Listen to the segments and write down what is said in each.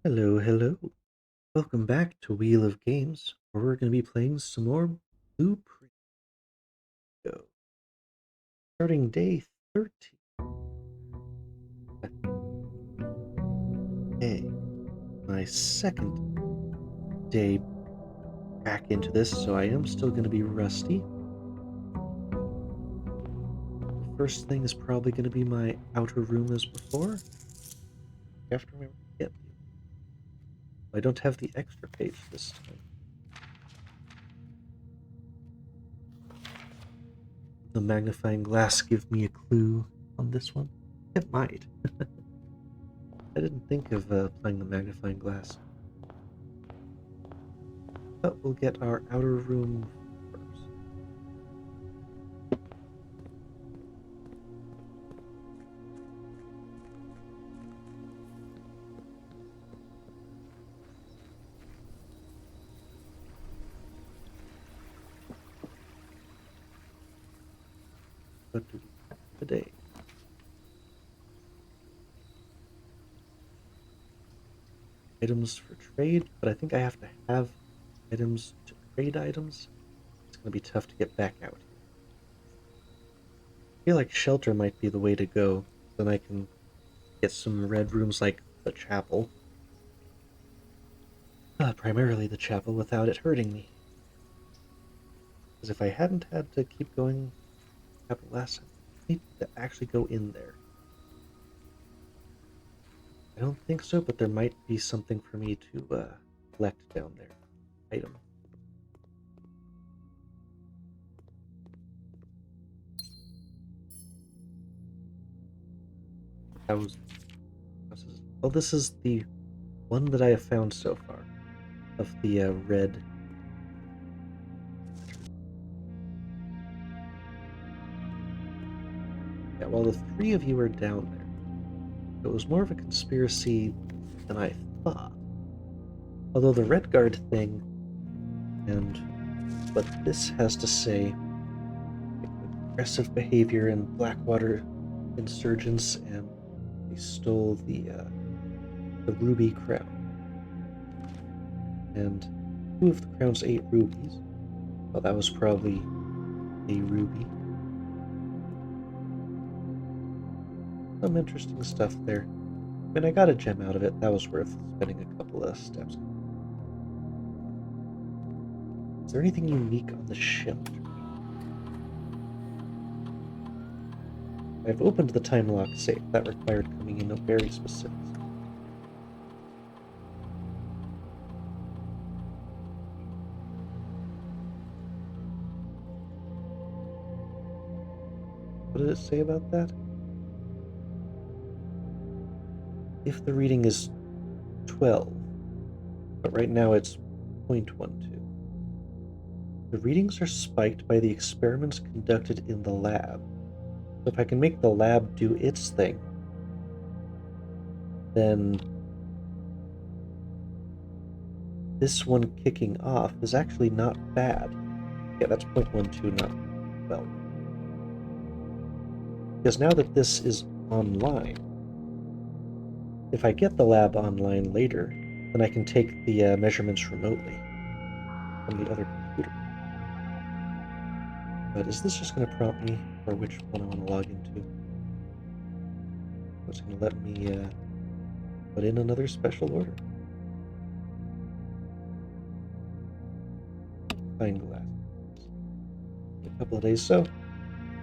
Hello, hello. Welcome back to Wheel of Games, where we're going to be playing some more Blueprint. Starting day 13. Okay, my second day back into this, so I am still going to be rusty. The first thing is probably going to be my outer room as before. I have to remember to get the. I don't have the extra page this time. The magnifying glass give me a clue on this one? It might. I didn't think of playing the magnifying glass. But we'll get our outer room first. What do we have today? Items for trade, but I think I have to have items to trade items. It's going to be tough to get back out here. I feel like shelter might be the way to go. Then I can get some red rooms like the chapel. Primarily the chapel without it hurting me. Because if I hadn't had to keep going chapel last time, I need to actually go in there. I don't think so, but there might be something for me to collect down there. Item. Houses. Well, this is the one that I have found so far of the red. Yeah, well, the three of you are down there. It was more of a conspiracy than I thought. Although the Red Guard thing and what this has to say, aggressive behavior in Blackwater insurgents, and they stole the ruby crown. And two of the crown's 8 rubies. Well, that was probably a ruby. Some interesting stuff there. I mean, I got a gem out of it. That was worth spending a couple of steps. Is there anything unique on the shelter? I've opened the time lock safe. That required coming in a very specific. What did it say about that? If the reading is 12, but right now it's 0.12. The readings are spiked by the experiments conducted in the lab. So if I can make the lab do its thing, then this one kicking off is actually not bad. Yeah, that's 0.12, not 12. Because now that this is online, if I get the lab online later, then I can take the measurements remotely from the other computer. But is this just going to prompt me for which one I want to log into? It's going to let me put in another special order. Fine glass. A couple of days, so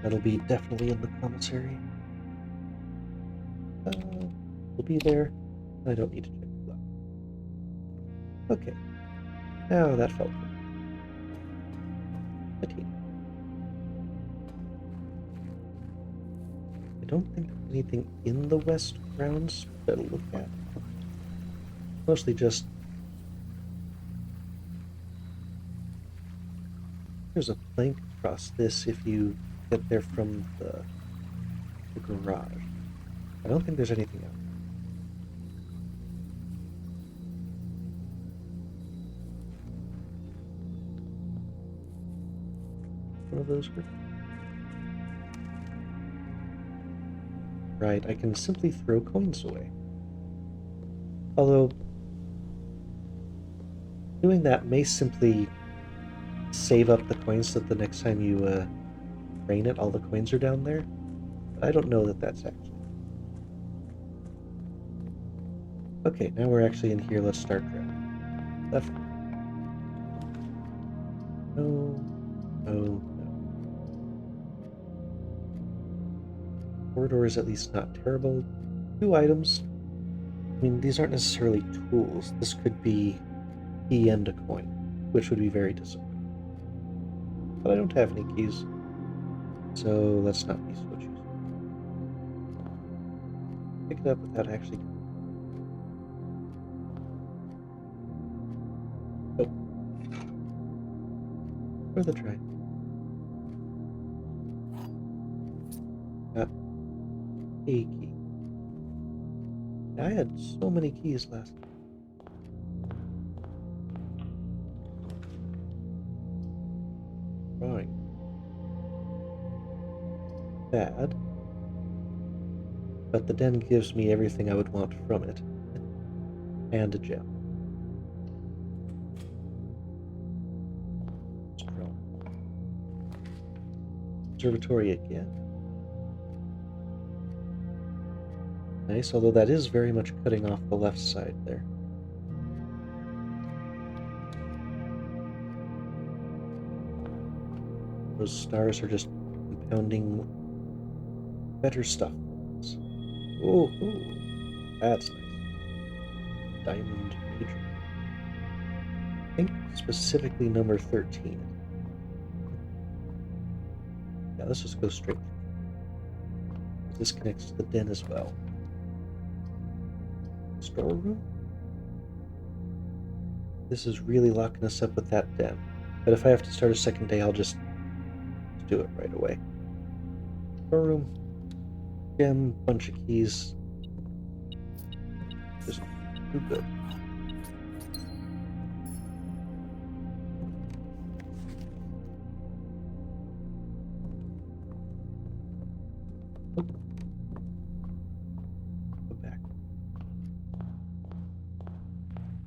that'll be definitely in the commissary. Will be there. I don't need to check the lab. Okay. Now that felt good. 15. I don't think there's anything in the west grounds to look at. Mostly just there's a plank across this if you get there from the garage. I don't think there's anything else. One of those groups. Right, I can simply throw coins away. Although, Doing that may simply save up the coins so that the next time you drain it, all the coins are down there. But I don't know that that's actually. Okay, now we're actually in here. Let's start drowning. Left. No. No. Corridor is at least not terrible. 2 items. I mean, these aren't necessarily tools. This could be key and a coin, which would be very disappointing. But I don't have any keys, so let's not be so choosy. Pick it up without actually. Oh. Worth a try. Got a key. I had so many keys last time. Drawing. Bad. But the den gives me everything I would want from it. And a gem. Observatory again. Nice, although that is very much cutting off the left side there. Those stars are just compounding better stuff. Oh, that's nice. Diamond Major. I think specifically number 13. Yeah, let's just go straight through. This connects to the den as well. Storeroom? This is really locking us up with that den. But if I have to start a second day, I'll just do it right away. Storeroom. Gem, bunch of keys. Just too good. Go back.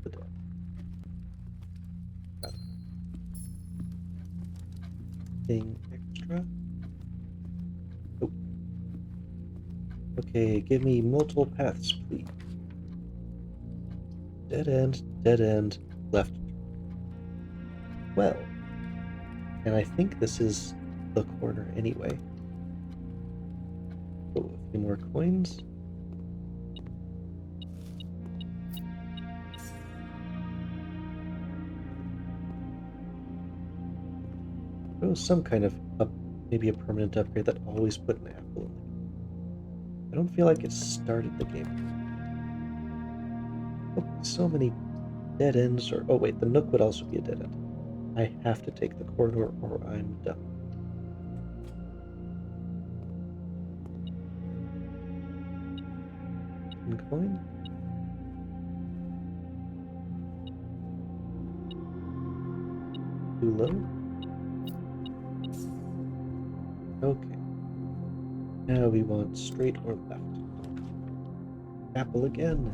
The door. Got it. Thing extra. Oh. Okay, give me multiple paths, please. Dead end, left. Well, and I think this is the corner anyway. Oh, a few more coins. Oh, some kind of maybe a permanent upgrade that always put an apple in the game. I don't feel like it started the game. Oh, so many dead ends, or oh wait, the nook would also be a dead end. I have to take the corridor or I'm done. Coin? Too low? Okay. Now we want straight or left. Apple again.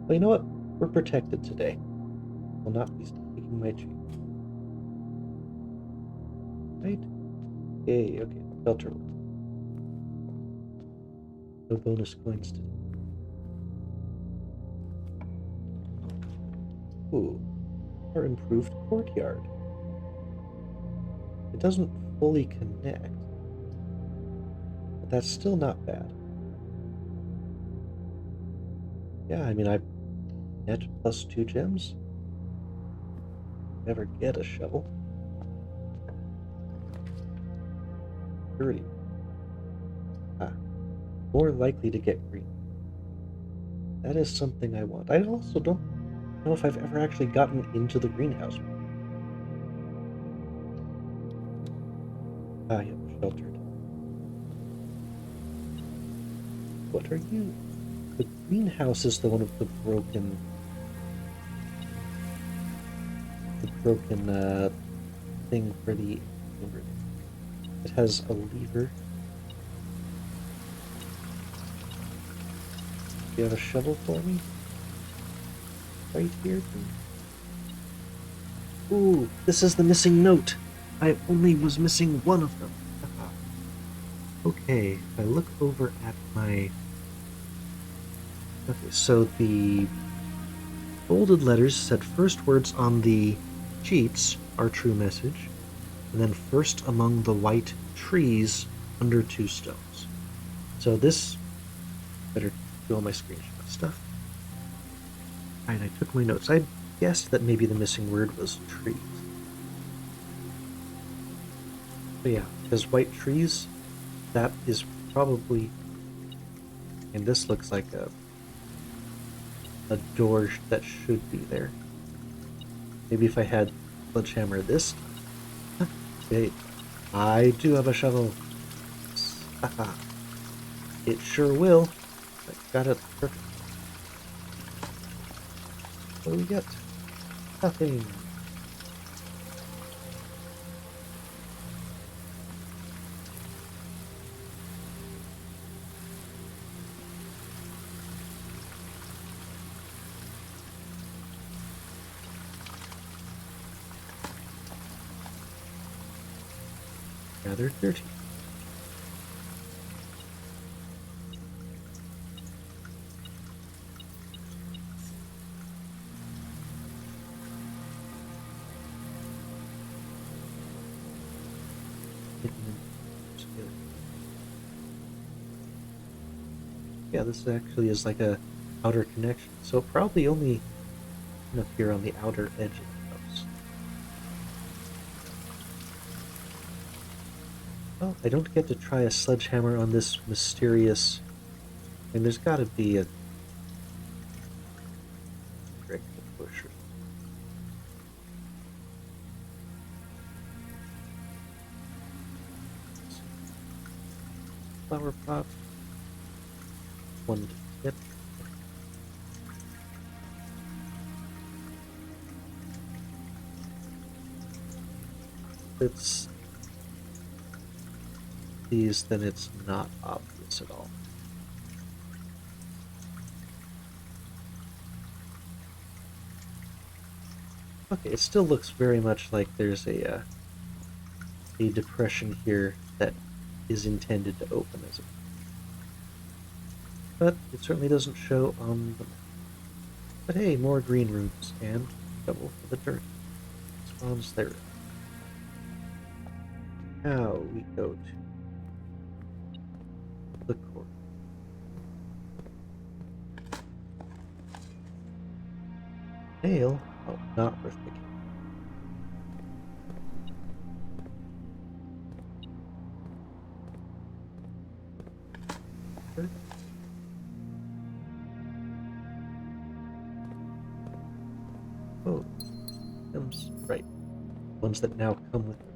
Well, you know what? We're protected today. Will not be taking my change. Right? Yay, okay. Shelter. No bonus coins today. Ooh. Our improved courtyard. It doesn't fully connect, but that's still not bad. Yeah, I mean, I net plus 2 gems. Never get a shovel. 30. More likely to get green. That is something I want. I also don't know if I've ever actually gotten into the greenhouse. Ah, yeah, sheltered. What are you? The greenhouse is the one with the broken thing for the ingredient. It has a lever. Do you have a shovel for me? Right here, please. Ooh, this is the missing note. I only was missing one of them. Okay, if I look over at my... Okay, so the bolded letters said first words on the sheets are true message, and then first among the white trees under two stones. So this... Better do all my screenshot stuff. Alright, I took my notes. I guessed that maybe the missing word was trees. But yeah, because white trees, that is probably... And this looks like a door that should be there. Maybe if I had sledgehammer this time. Okay, I do have a shovel. Haha. It sure will. I got it perfect. What do we get? Nothing. Rather dirty. Yeah, this actually is like a outer connection, so probably only appear on the outer edge of the house. Well, I don't get to try a sledgehammer on this mysterious... I mean, there's gotta be a trick to push. Flower pot. One to hit. It's these, then it's not obvious at all. Okay, it still looks very much like there's a depression here that is intended to open as a... But it certainly doesn't show on the map. But hey, more green rooms and double for the dirt. Spawns there. Now we go to the court. Nail? Oh, not worth picking. Oh, items, right. Ones that now come with them.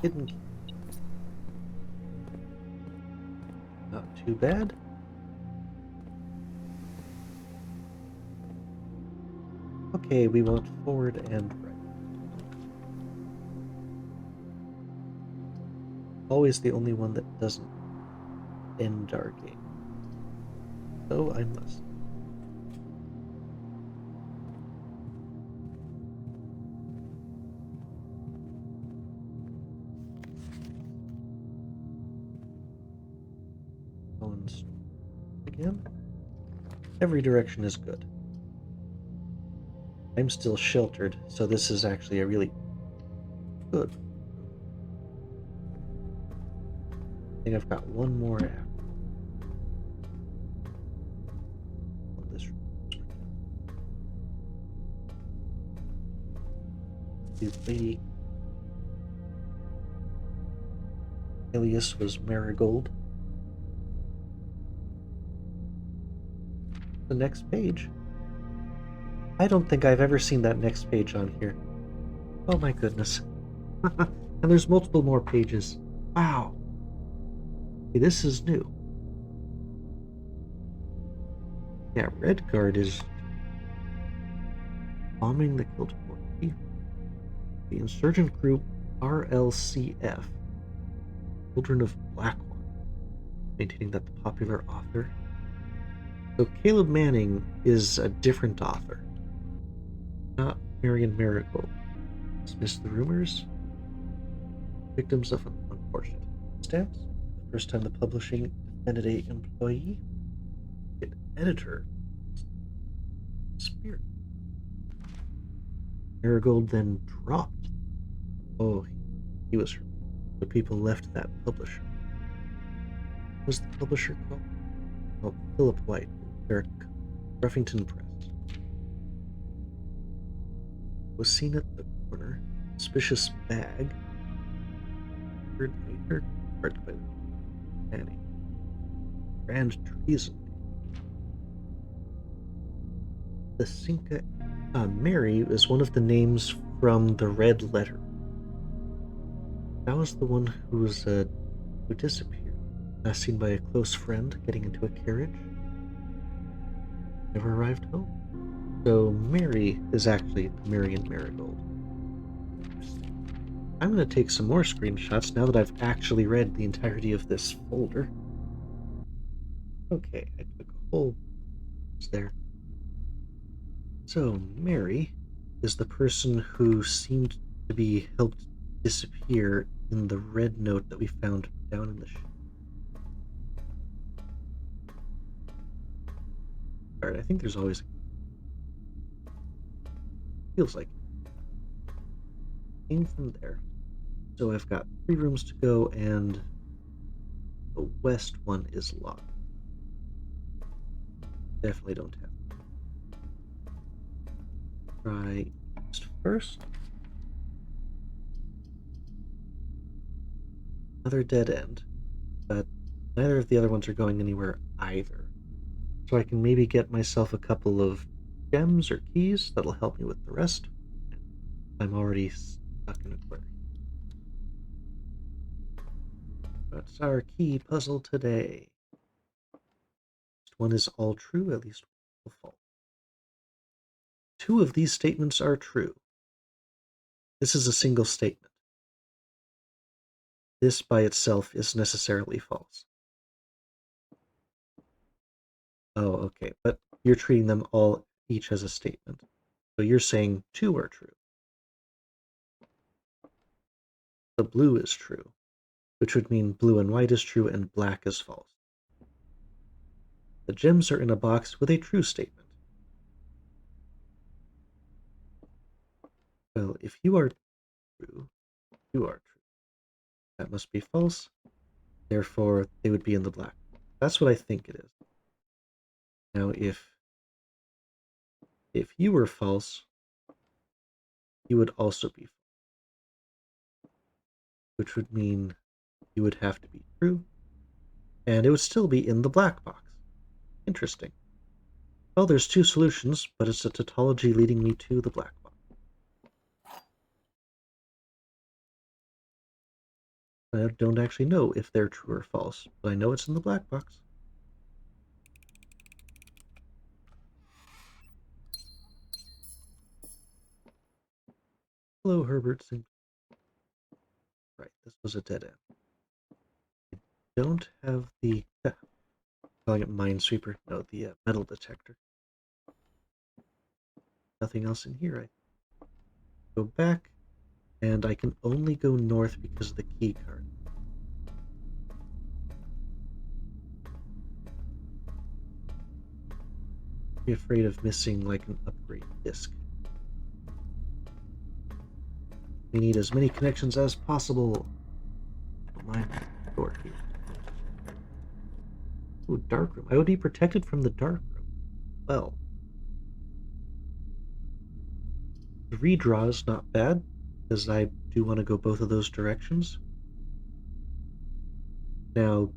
Hidden key. Not too bad. Okay, we want forward and right. Always the only one that doesn't end our game. So I must. Again. Every direction is good. I'm still sheltered, so this is actually a really good. I think I've got one more app. On this lady alias was Marigold. The next page. I don't think I've ever seen that next page on here. Oh my goodness. And there's multiple more pages. Wow. Okay, this is new. Yeah, Redguard is bombing the killed 40. The insurgent group RLCF, Children of Blackwater, maintaining that the popular author. So Caleb Manning is a different author. Not Marion Marigold. Dismiss the rumors. Victims of an unfortunate circumstance. The first time the publishing defended a employee, an editor, spirit. Marigold then dropped. Oh, he was hurt. The people left that publisher. What was the publisher called? Oh, Philip White, Eric Ruffington Press. Was seen at the corner. Suspicious bag. Heard later. Hard by Annie. Grand treason. The Cinca. Mary is one of the names from the Red Letter. That was the one who disappeared. Last seen by a close friend getting into a carriage. Never arrived home. So Mary is actually Marion Marigold. I'm going to take some more screenshots now that I've actually read the entirety of this folder. Okay, I took a whole there. So Mary is the person who seemed to be helped disappear in the red note that we found down in the ship. Alright, I think there's always feels like came from there. So I've got 3 rooms to go, and the west one is locked. Definitely don't have. Try east first. Another dead end, but neither of the other ones are going anywhere either. So I can maybe get myself a couple of gems or keys that'll help me with the rest. I'm already stuck in a query. That's our key puzzle today. One is all true, at least one false. 2 of these statements are true. This is a single statement. This by itself is necessarily false. Oh, okay, but you're treating them all each as a statement. So you're saying 2 are true. The blue is true, which would mean blue and white is true and black is false. The gems are in a box with a true statement. Well, if you are true, you are true. That must be false. Therefore, they would be in the black. That's what I think it is. Now, if you were false, you would also be false, which would mean you would have to be true, and it would still be in the black box. Interesting. Well, there's 2 solutions, but it's a tautology leading me to the black box. I don't actually know if they're true or false, but I know it's in the black box. Hello, Herbert. Right, this was a dead end. I don't have the... calling it Minesweeper. No, the metal detector. Nothing else in here. I go back, and I can only go north because of the key card. Be afraid of missing like an upgrade disc. We need as many connections as possible. Don't mind the door here. Ooh, dark room. I would be protected from the dark room. Well, the redraw is not bad, because I do want to go both of those directions. Now,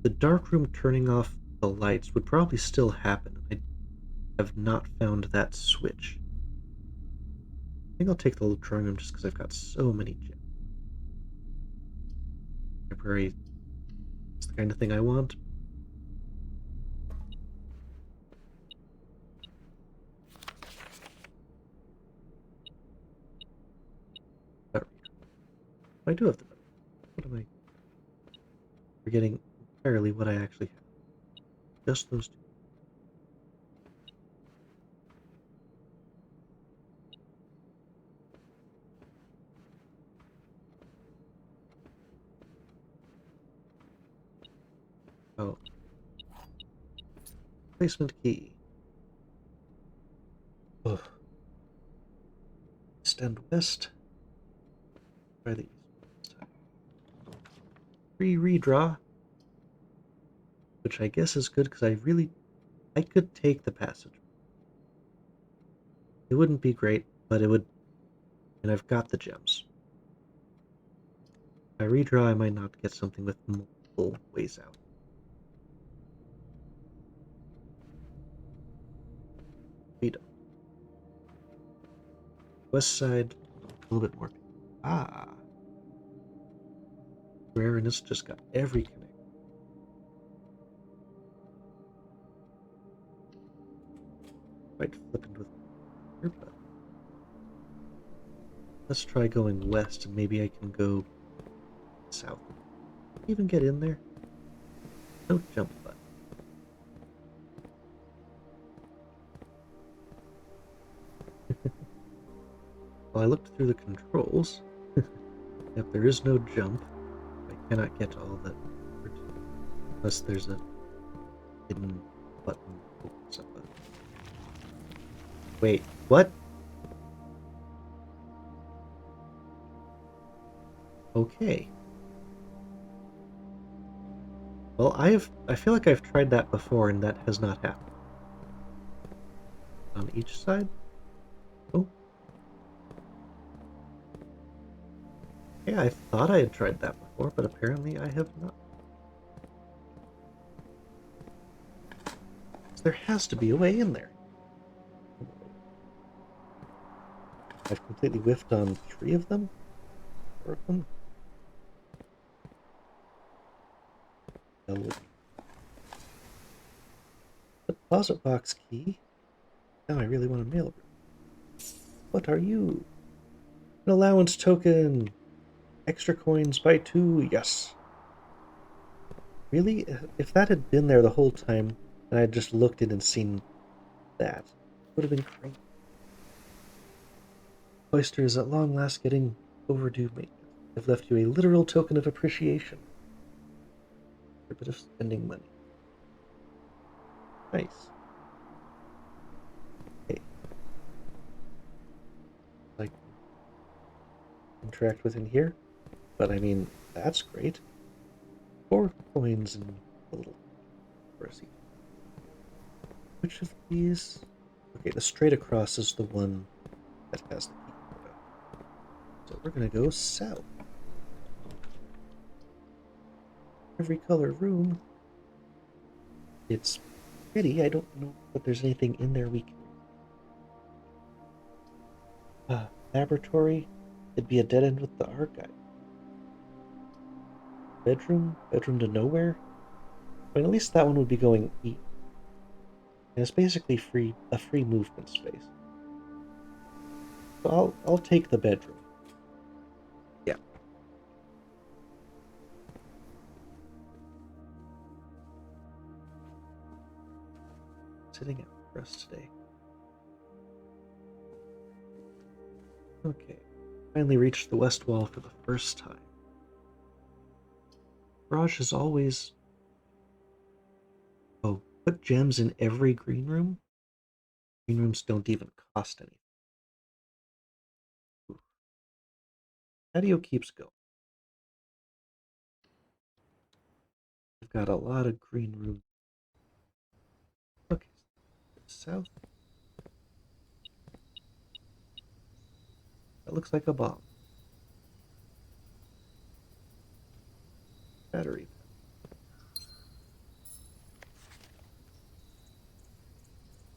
the dark room turning off the lights would probably still happen. I have not found that switch. I think I'll take the drawing room just because I've got so many gems. Library is the kind of thing I want. I do have the battery. What am I forgetting entirely what I actually have? Just those 2. Replacement key. Ugh. East and west. Try the east this time. Free redraw. Which I guess is good because I could take the passage. It wouldn't be great, but it would, and I've got the gems. If I redraw, I might not get something with multiple ways out. We don't. West side, a little bit more. Ah. Rare, and it's just got every connect. Quite flippant with here, but let's try going west, and maybe I can go south. Even get in there? No jump button. Well, I looked through the controls. Yep, there is no jump. I cannot get all that unless there's a hidden button. Opens up Wait, what? Okay. Well, I feel like I've tried that before and that has not happened. On each side? Oh. Yeah, I thought I had tried that before, but apparently I have not. So there has to be a way in there. I've completely whiffed on 3 of them? 4 of them? Deposit box key? Now I really want a mail room. What are you? An allowance token! Extra coins by 2, yes. Really? If that had been there the whole time, and I had just looked in and seen that, it would have been great. Oyster is at long last getting overdue maintenance. I've left you a literal token of appreciation. A bit of spending money. Nice. Hey. Like, interact with in here? But I mean, that's great. 4 coins and a little receipt. Which of these? Okay, the straight across is the one that has the key. So we're gonna go south. Every color room. It's pretty. I don't know if there's anything in there we can. Laboratory. It'd be a dead end with the archive. Bedroom. Bedroom to nowhere. I mean, at least that one would be going east. And it's basically a free movement space. So I'll take the bedroom. Yeah. Sitting out for us today. Okay. Finally reached the west wall for the first time. Garage is always... Oh, put gems in every green room? Green rooms don't even cost anything. Ooh. Patio keeps going. We've got a lot of green rooms. Okay, south. That looks like a bomb. Battery.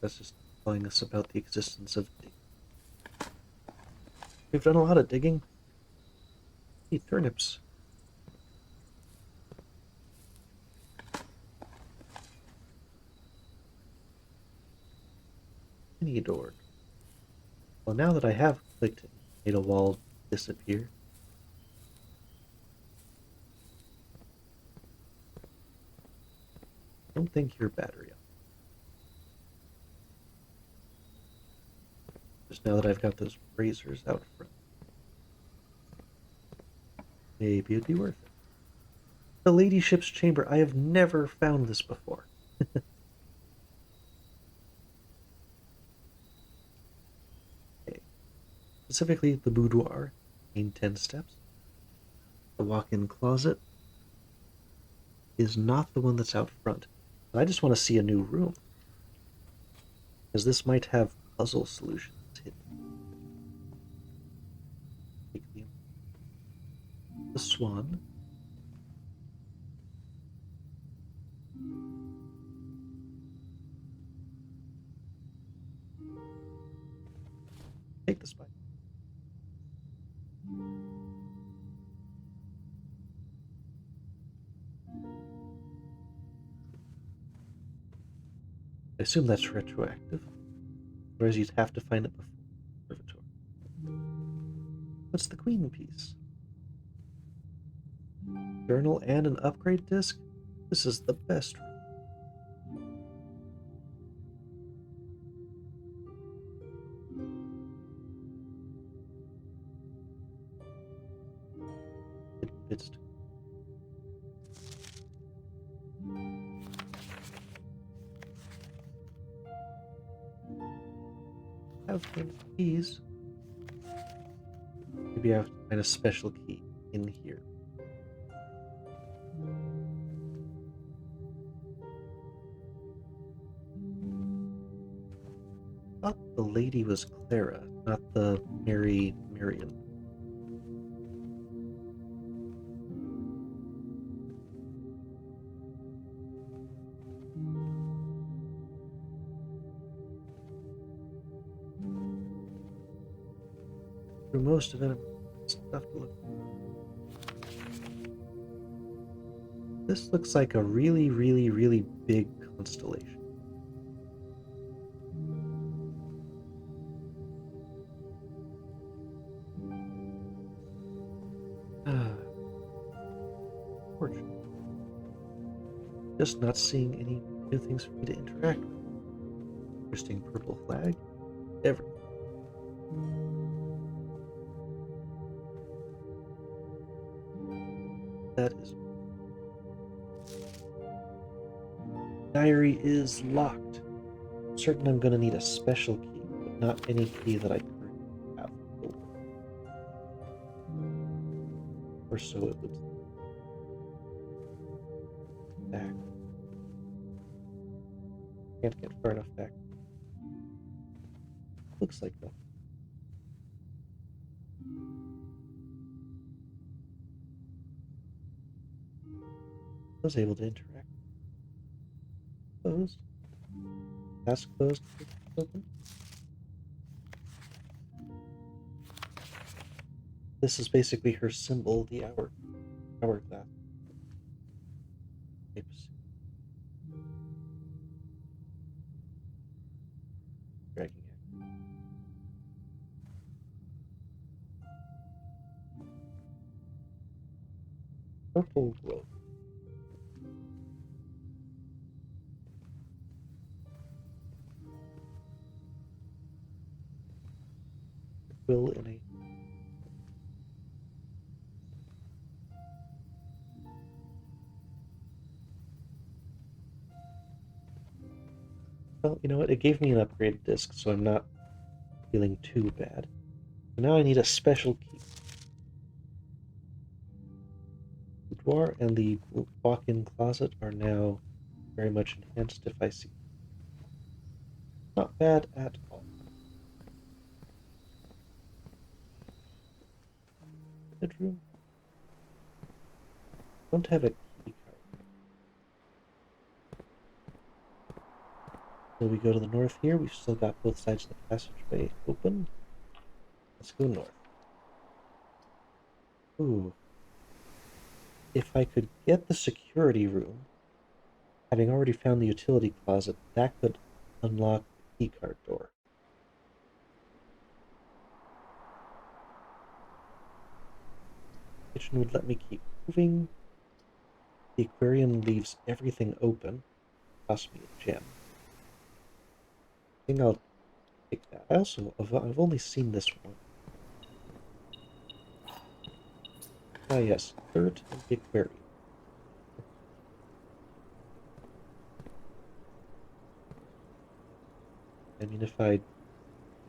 That's just telling us about the existence of digging. We've done a lot of digging. Hey, turnips. Mini door. Well, now that I have clicked and made a wall disappear. I don't think your battery up. Just now that I've got those razors out front. Maybe it'd be worth it. The ladyship's chamber. I have never found this before. specifically the boudoir, in 10 steps. The walk-in closet is not the one that's out front. But I just want to see a new room, because this might have puzzle solutions hidden. Take the swan. Take the spider. I assume that's retroactive, whereas you'd have to find it before the observatory. What's the queen piece? Journal and an upgrade disc? This is the best room. It's have the keys. Maybe I have to find a special key in here. I thought the lady was Clara, not the Mary Marion. Through most of it, stuff to look. This looks like a really, really, really big constellation. Fortunate. Just not seeing any new things for me to interact with. Interesting purple flag. Everything. That is. Diary is locked. I'm certain I'm going to need a special key, but not any key that I currently have. Or so it would. Back. Can't get far enough back. Looks like that. I was able to interact. Closed. That's closed. Open. This is basically her symbol, the hourglass. Dragging it. Purple glow. Quill in a. Well, you know what? It gave me an upgraded disc, so I'm not feeling too bad. So now I need a special key. Boudoir and the walk-in closet are now very much enhanced if I see. Not bad at all. Bedroom. Don't have a key card. So we go to the north here. We've still got both sides of the passageway open. Let's go north. Ooh. If I could get the security room, having already found the utility closet, that could unlock the keycard door. Kitchen would let me keep moving. The aquarium leaves everything open. Cost me a gem. I think I'll take that. I've only seen this one. Ah yes, dirt and the aquarium. I mean, if I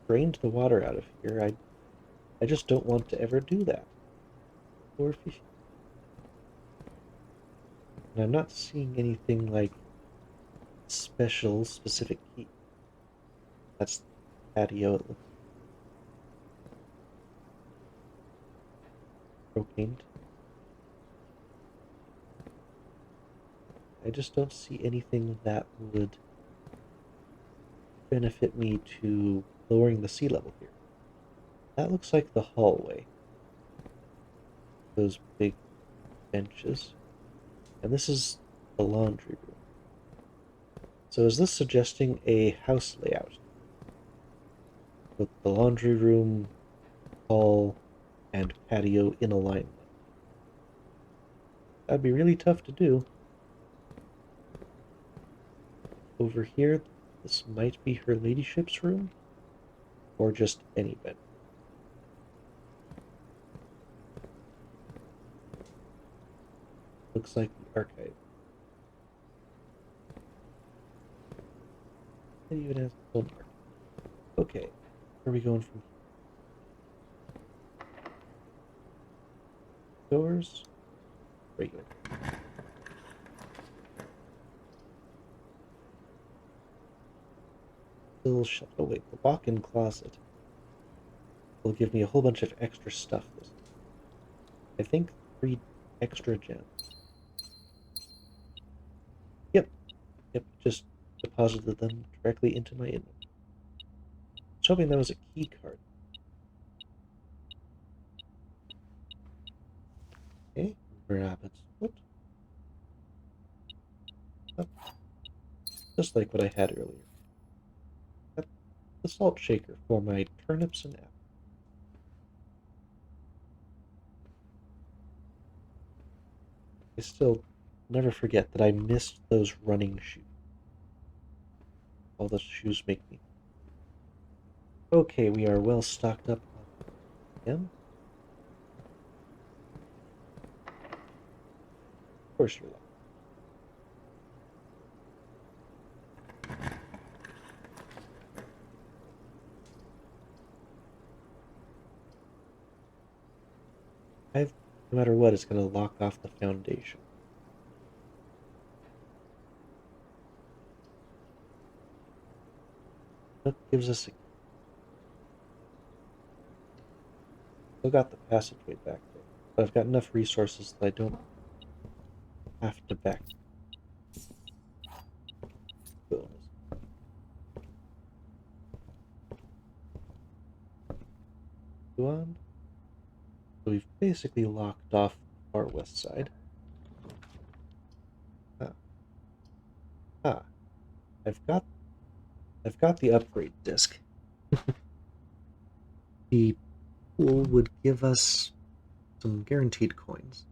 drained the water out of here, I'd I just don't want to ever do that. Poor fishy. And I'm not seeing anything like specific key. That's the patio. It looks propane. I just don't see anything that would benefit me to lowering the sea level here. That looks like the hallway. Those big benches. And this is the laundry room. So is this suggesting a house layout? With the laundry room, hall, and patio in alignment. That'd be really tough to do. Over here, this might be her ladyship's room, or just any bed. Looks like the archive. It even has a bookmark. Okay, where are we going from here? Doors? Regular. Still shut. Oh wait, the walk-in closet will give me a whole bunch of extra stuff. I think 3 extra gems. Yep, just deposited them directly into my inventory. I was hoping that was a key card. Okay, rabbits. Whoops. Oh, just like what I had earlier. That's the salt shaker for my turnips and apples. I still never forget that I missed those running shoes. All those shoes make me. Okay, we are well stocked up again. Of course you're lucky. No matter what, it's going to lock off the foundation. That gives us a. Still got the passageway back there, but I've got enough resources that I don't have to back. Bonus. Go on. So we've basically locked off the far west side. Ah, I've got the upgrade disc. The pool would give us some guaranteed coins.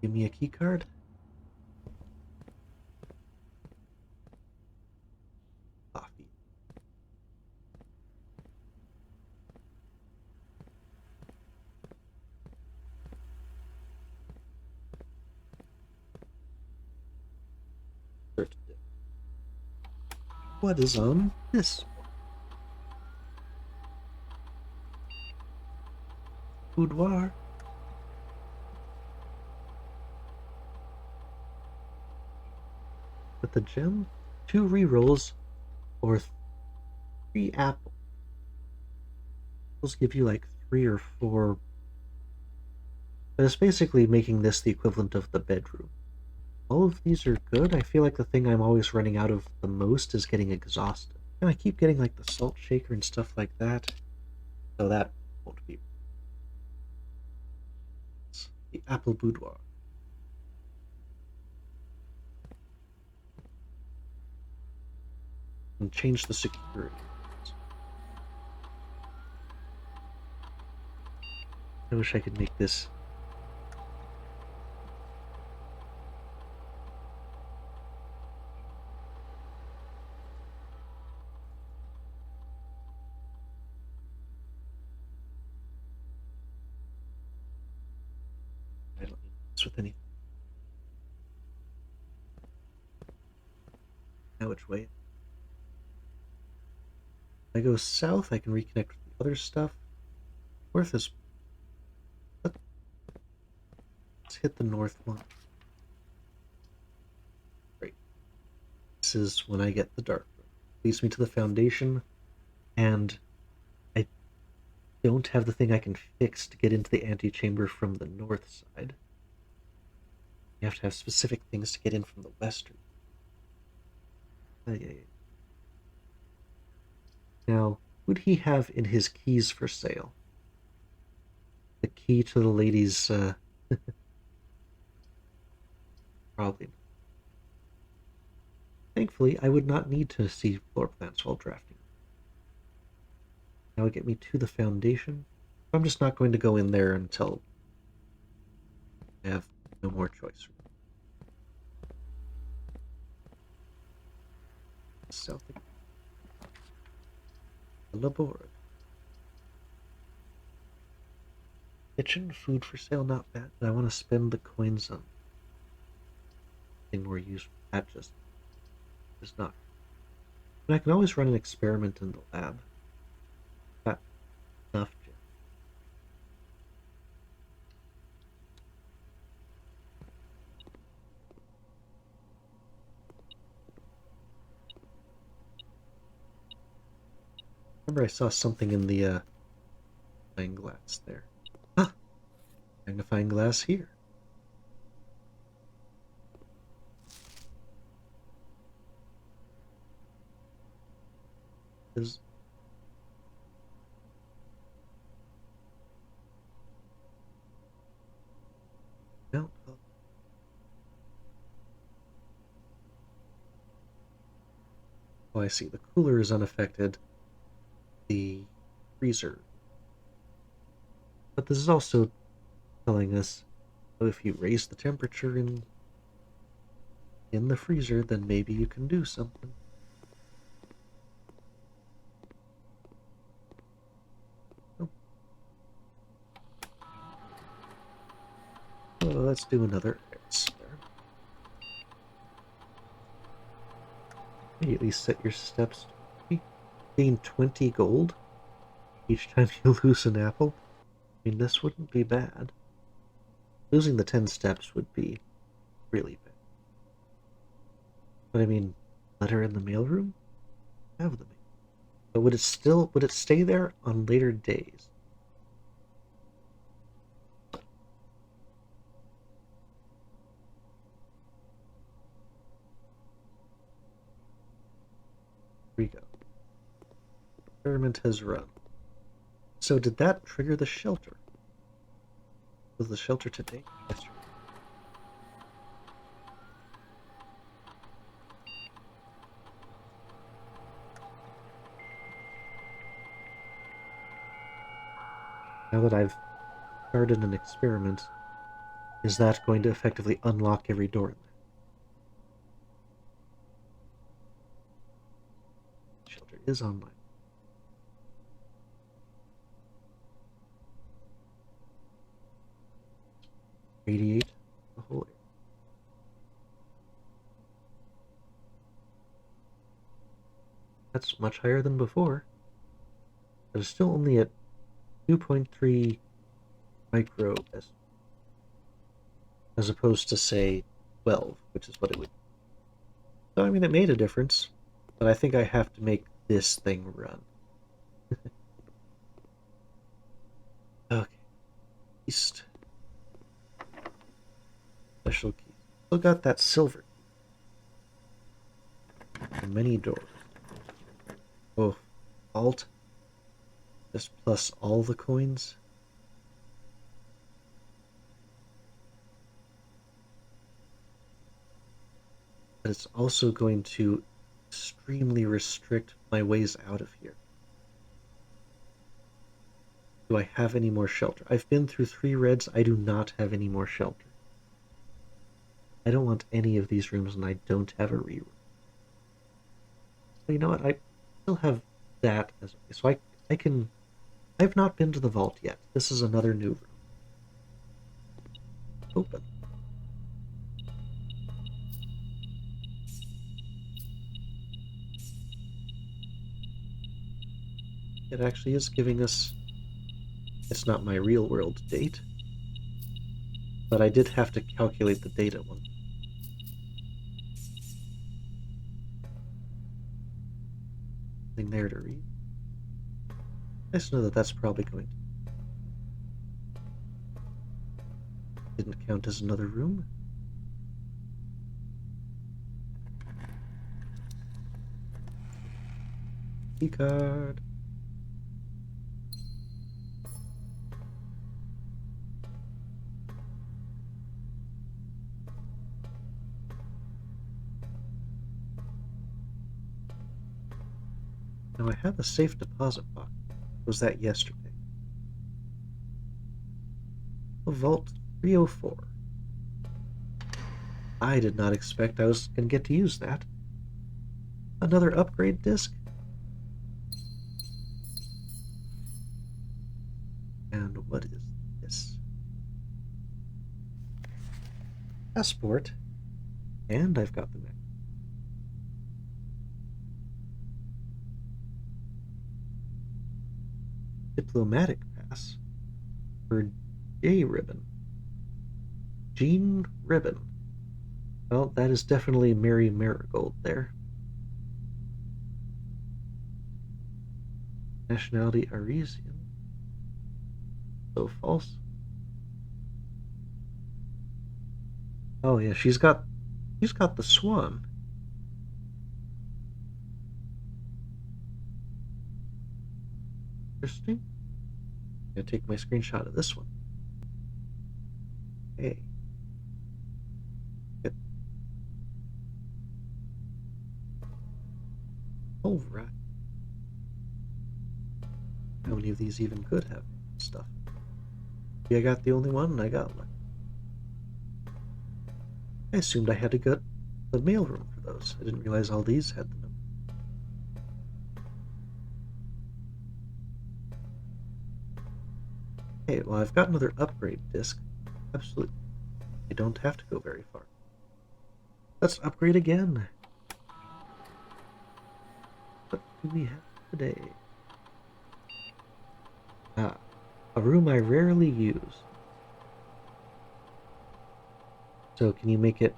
Give me a key card. Coffee. Certificate. What is on this boudoir? With the gem, 2 rerolls, or 3 apples. Apples give you like 3 or 4. But it's basically making this the equivalent of the bedroom. All of these are good. I feel like the thing I'm always running out of the most is getting exhausted. And I keep getting like the salt shaker and stuff like that. So that won't be. It's the apple boudoir. And change the security. I wish I could make this. I don't need this with anything. Now which way? I go south, I can reconnect with the other stuff. North is... Let's hit the north one. Great. This is when I get the dark room. Leads me to the foundation, and I don't have the thing I can fix to get into the antechamber from the north side. You have to have specific things to get in from the western. Yeah. Now, would he have in his keys for sale? The key to the lady's, probably not. Thankfully, I would not need to see floor plans while drafting. That would get me to the foundation. I'm just not going to go in there until I have no more choice. South Labor. Kitchen, food for sale, not bad, but I want to spend the coins on something more useful. That just is not. And I can always run an experiment in the lab. Got enough. Remember I saw something in the magnifying glass there. Ah! Magnifying glass here. Is no. Oh, I see. The cooler is unaffected. The freezer. But this is also telling us, if you raise the temperature in the freezer, then maybe you can do something. Oh. Oh, let's do another air spare. Immediately set your steps to gain 20 gold each time you lose an apple. I mean, this wouldn't be bad. Losing the 10 steps would be really bad. But I mean, letter in the mailroom? Have the mail. But would it stay there on later days? Here we go. Experiment has run. So did that trigger the shelter? Was the shelter today? Yesterday. Now that I've started an experiment, is that going to effectively unlock every door in there? Shelter is online. Radiate the whole area. That's much higher than before. But it's still only at 2.3 micro as opposed to, say, 12, which is what it would. So, I mean, it made a difference, but I think I have to make this thing run. Okay. East. Special key. Still got that silver key. Many doors. Oh, alt. Just plus all the coins. But it's also going to extremely restrict my ways out of here. Do I have any more shelter? I've been through 3 reds. I do not have any more shelter. I don't want any of these rooms, and I don't have a reroom. Well, you know what? I still have that as so I can. I've not been to the vault yet. This is another new room. Open. it actually is giving us... It's not my real world date, but I did have to calculate the date at one. Nothing there to read. Nice to know that that's probably going to... Didn't count as another room. Keycard. Now I have a safe deposit box. Was that yesterday? Vault 304. I did not expect I was going to get to use that. Another upgrade disc? And what is this? Passport. And I've got the next. Diplomatic pass for J Ribbon. Jean Ribbon. Well, that is definitely Mary Marigold there. Nationality Arisian. So false. Oh yeah, she's got the swan. Interesting. I'm gonna take my screenshot of this one. Hey. Good. All right. How many of these even could have stuff? Maybe I got the only one and I got one. I assumed I had to get the mailroom for those. I didn't realize all these had them. Hey, well, I've got another upgrade disc. Absolutely. I don't have to go very far. Let's upgrade again. What do we have today? Ah, a room I rarely use. So can you make it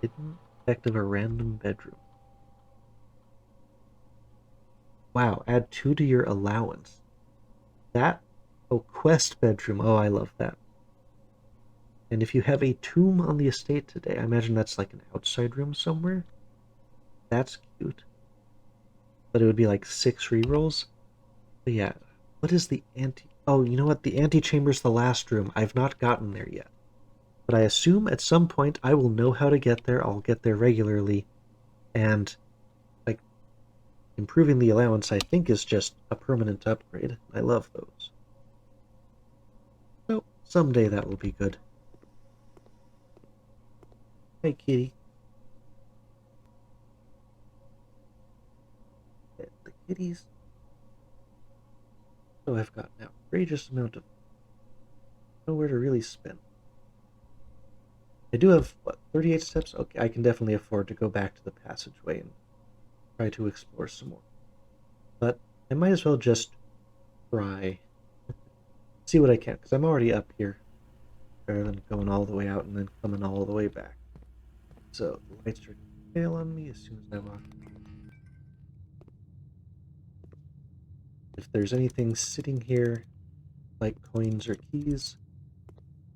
hidden effect of a random bedroom? Wow, add 2 to your allowance. That? Oh, quest bedroom. Oh, I love that. And if you have a tomb on the estate today, I imagine that's like an outside room somewhere. That's cute. But it would be like 6 rerolls. But yeah, what is the ante... Oh, you know what? The antechamber's the last room. I've not gotten there yet. But I assume at some point I will know how to get there. I'll get there regularly. And, like, improving the allowance, I think, is just a permanent upgrade. I love those. So, someday that will be good. Hey, kitty. Pet the kitties. So I've got an outrageous amount of nowhere to really spend. I do have, what, 38 steps? Okay, I can definitely afford to go back to the passageway and try to explore some more. But I might as well just try. See what I can, because I'm already up here. Rather than going all the way out and then coming all the way back. So, the lights are going to fail on me as soon as I walk. If there's anything sitting here, like coins or keys,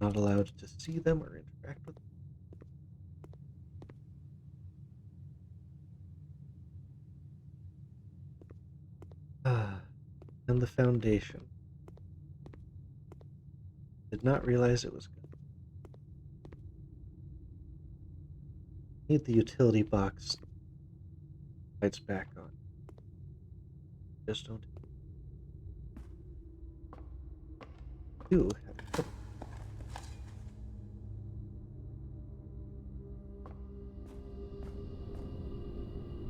not allowed to see them or interact with them. And the foundation. Did not realize it was good. Need the utility box. Lights back on. Just don't do have a couple.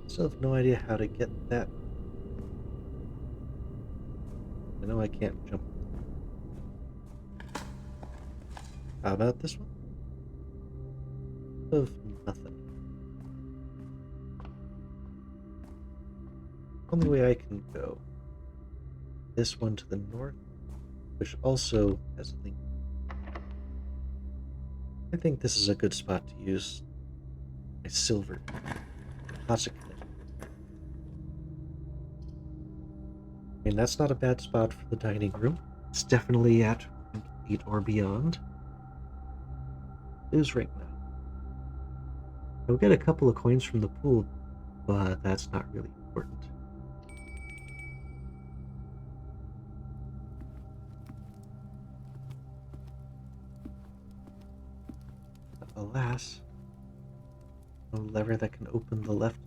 Still have no idea how to get that. I know I can't jump. How about this one? Of nothing. only way I can go. This one to the north, which also has a link. I think this is a good spot to use my silver. Lots of connection. I mean, that's not a bad spot for the dining room. It's definitely at rank 8 or beyond. It is rank 9. I'll get a couple of coins from the pool, but that's not really important. Alas, no lever that can open the left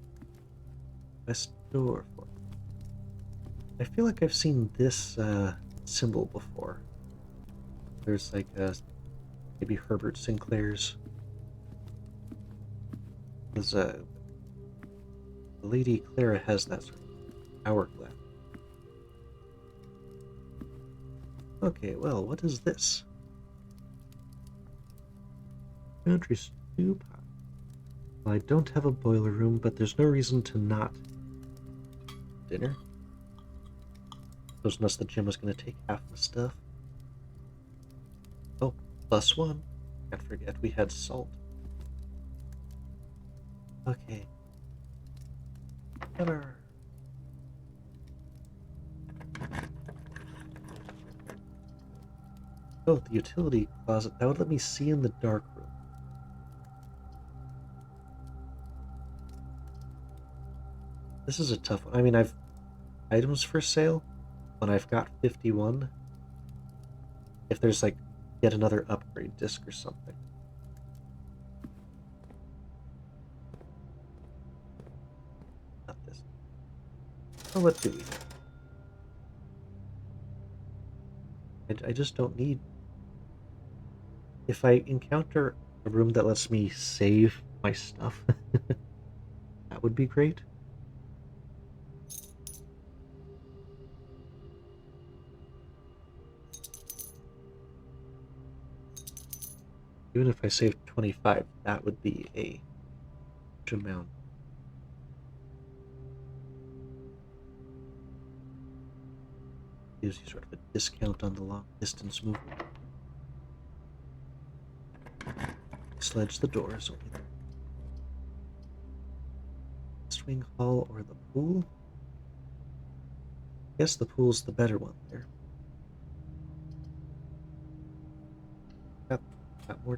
west door for me. I feel like I've seen this symbol before. There's like maybe Herbert Sinclair's. There's Lady Clara has that sort of hourglass. Okay, well, what is this? Country stew pot. Well, I don't have a boiler room, but there's no reason to not. Dinner? Unless the gym was going to take half the stuff. Oh, +1. Can't forget we had salt. Okay. Dinner. Oh, the utility closet. That would let me see in the dark room. This is a tough one. I mean, I've items for sale when I've got 51. If there's like yet another upgrade disc or something. Not this. Oh, what do we have? I just don't need. If I encounter a room that lets me save my stuff, that would be great. Even if I save 25, that would be a huge amount. Gives you sort of a discount on the long distance movement. Sledge the doors only the swing hall or the pool. I guess the pool's the better one there. Got more.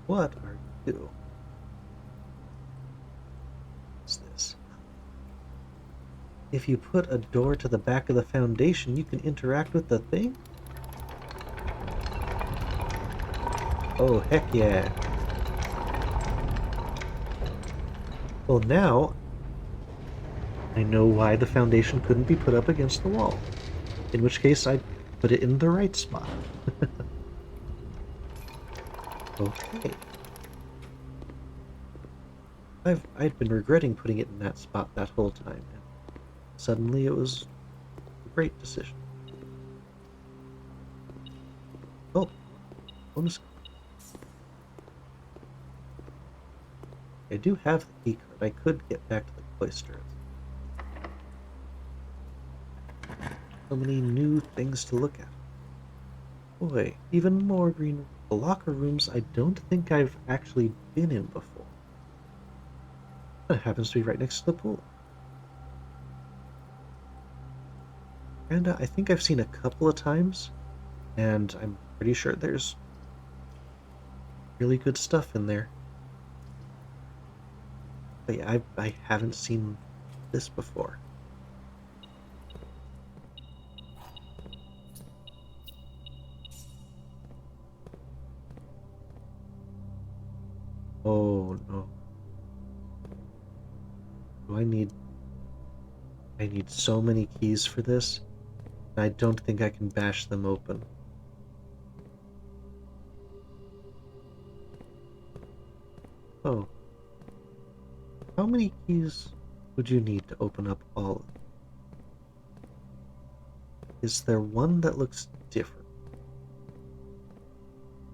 What are you? What's this? If you put a door to the back of the foundation, you can interact with the thing? Oh, heck yeah. Well, now I know why the foundation couldn't be put up against the wall. In which case, I'd put it in the right spot. Okay. I'd been regretting putting it in that spot that whole time, and suddenly it was a great decision. Oh, bonus. I do have the key card. I could get back to the cloister. So many new things to look at. Boy, even more green locker rooms I don't think I've actually been in before. That happens to be right next to the pool. And I think I've seen a couple of times, and I'm pretty sure there's really good stuff in there. But yeah, I haven't seen this before. Oh no. Do I need so many keys for this? I don't think I can bash them open. Oh. How many keys would you need to open up all of them? Is there one that looks different?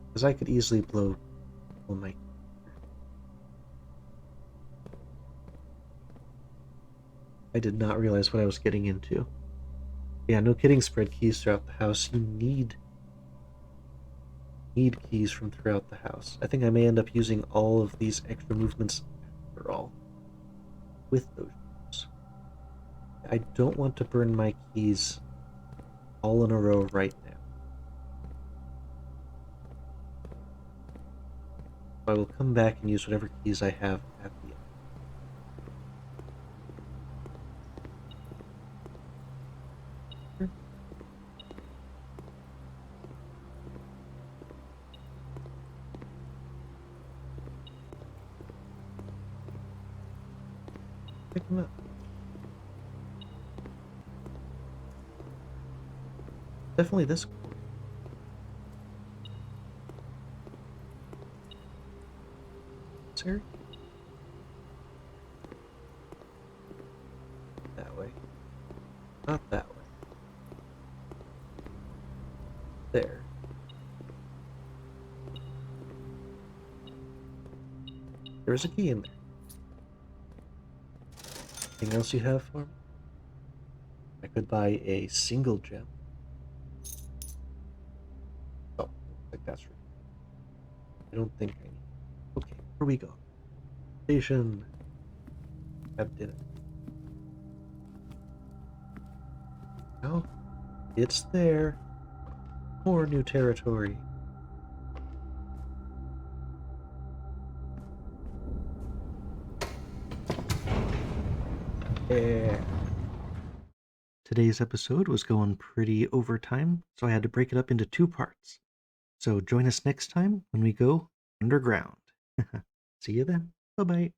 Because I could easily blow my... I did not realize what I was getting into. Yeah, no kidding, spread keys throughout the house. You need keys from throughout the house. I think I may end up using all of these extra movements after all with those shoes. I don't want to burn my keys all in a row right now. I will come back and use whatever keys I have at the end. Pick them up. Definitely this one. Sir? That way. Not that way. There. There's a key in there. Anything else you have for me? I could buy a single gem. Oh, looks like that's right. I don't think I need. Okay, where we go? Station. Have dinner. Oh, it's there. More new territory. Yeah. Today's episode was going pretty overtime, so I had to break it up into 2 parts. So join us next time when we go underground. See you then. Bye-bye.